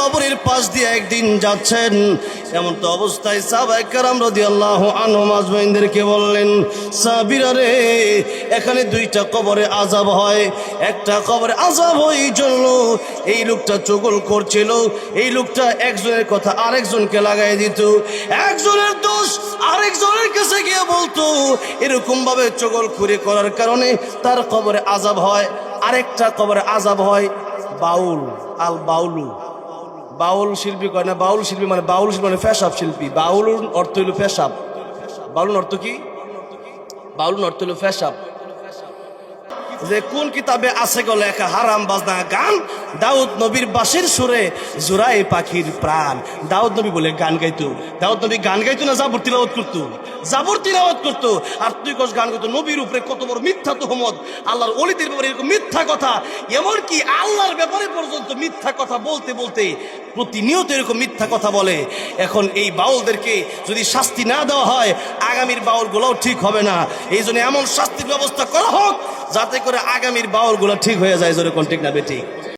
কবরের পাশ দিয়ে একদিন যাচ্ছেন, এমন তো অবস্থায় সাহাবায়ে কেরাম রাদিয়াল্লাহু আনহুম আজমাইনদেরকে বললেন, সাহাবীরা রে, এখানে দুইটা কবরে আযাব হয়। একটা কবরে আযাব হয় এই জন্য, এই লোকটা চুগল করছিল, এই লোকটা একজনের কথা আরেকজনকে লাগাই দিত, একজনের দোষ আরেকজনের কাছে গিয়ে বলতো, এরকম ভাবে চুগলখুরি করার কারণে তার কবরে আযাব হয়। আরেকটা কবরে আযাব হয় বাউল, আল বাউলু, বাউল শিল্পী কয় না, বাউল শিল্পী মানে, বাউল শিল্পী মানে পেশাব শিল্পী। বাউলুর অর্থ হইল পেশাব। বাউলুর অর্থ কি? বাউলুর অর্থ হইল পেশাব। যে কোন কিতাবে আছে গো লেখা, হারাম বাজনা গান, দাউদ নবীর বাঁশির সুরে জুরাই পাখির প্রাণ। দাউদ নবী বলে গান গাইতো। দাউদ নবী গান গাইতো না জাবর তিলাওয়াত করতো? জাবর তিলাওয়াত করতো। আর তুই কস গান গাইতো? নবীর উপরে কত বড় মিথ্যা তহমত, আল্লাহর ওলিদের ব্যাপারে এরকম মিথ্যা কথা, এমনকি আল্লাহর ব্যাপারে পর্যন্ত মিথ্যা কথা বলতে বলতে প্রতিনিয়ত এরকম মিথ্যা কথা বলে। এখন এই বাউলদেরকে যদি শাস্তি না দেওয়া হয়, আগামীর বাউলগুলোও ঠিক হবে না। এই জন্য এমন শাস্তির ব্যবস্থা করা হোক যাতে করে আগামীর বাউলগুলো ঠিক হয়ে যায়। জোরে কোন ঠিক না বেঠিক?